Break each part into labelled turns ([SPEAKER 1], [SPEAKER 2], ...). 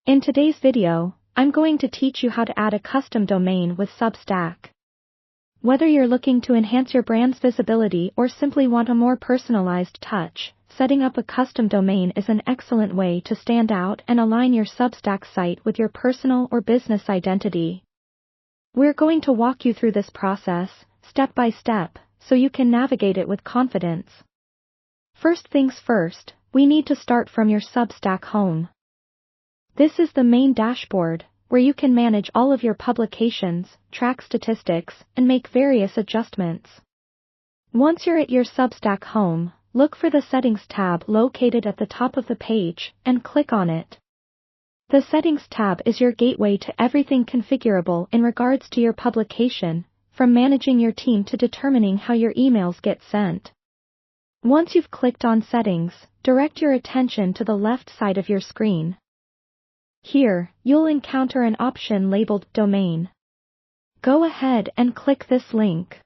[SPEAKER 1] In today's video, I'm going to teach you how to add a custom domain with Substack. Whether you're looking to enhance your brand's visibility or simply want a more personalized touch, setting up a custom domain is an excellent way to stand out and align your Substack site with your personal or business identity. We're going to walk you through this process, step by step, so you can navigate it with confidence. First things first, we need to start from your Substack home. This is the main dashboard, where you can manage all of your publications, track statistics, and make various adjustments. Once you're at your Substack home, look for the Settings tab located at the top of the page, and click on it. The Settings tab is your gateway to everything configurable in regards to your publication, from managing your team to determining how your emails get sent. Once you've clicked on Settings, direct your attention to the left side of your screen. Here, you'll encounter an option labeled Domain. Go ahead and click this link.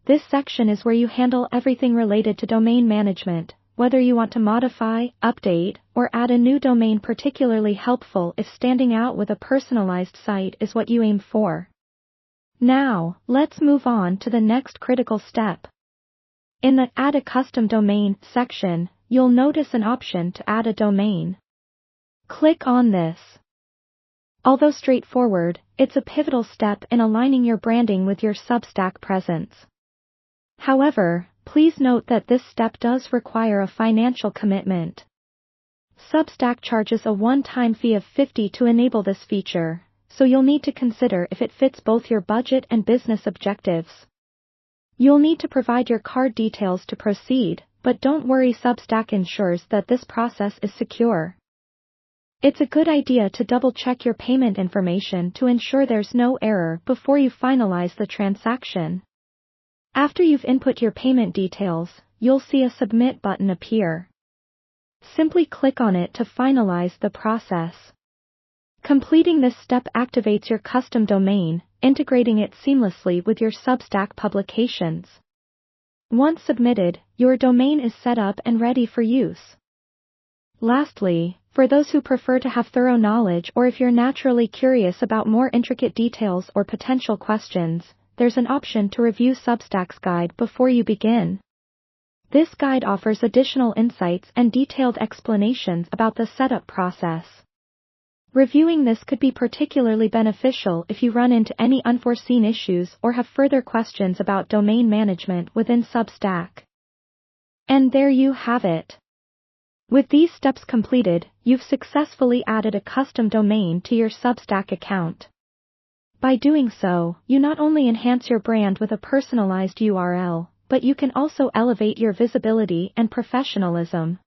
[SPEAKER 1] This section is where you handle everything related to domain management, whether you want to modify, update, or add a new domain. Particularly helpful if standing out with a personalized site is what you aim for. Now, let's move on to the next critical step. In the Add a Custom Domain section, you'll notice an option to add a domain. Click on this. Although straightforward, it's a pivotal step in aligning your branding with your Substack presence. However, please note that this step does require a financial commitment. Substack charges a one-time fee of $50 to enable this feature, so you'll need to consider if it fits both your budget and business objectives. You'll need to provide your card details to proceed, but don't worry, Substack ensures that this process is secure. It's a good idea to double-check your payment information to ensure there's no error before you finalize the transaction. After you've input your payment details, you'll see a Submit button appear. Simply click on it to finalize the process. Completing this step activates your custom domain, integrating it seamlessly with your Substack publications. Once submitted, your domain is set up and ready for use. Lastly, for those who prefer to have thorough knowledge or if you're naturally curious about more intricate details or potential questions, there's an option to review Substack's guide before you begin. This guide offers additional insights and detailed explanations about the setup process. Reviewing this could be particularly beneficial if you run into any unforeseen issues or have further questions about domain management within Substack. And there you have it. With these steps completed, you've successfully added a custom domain to your Substack account. By doing so, you not only enhance your brand with a personalized URL, but you can also elevate your visibility and professionalism.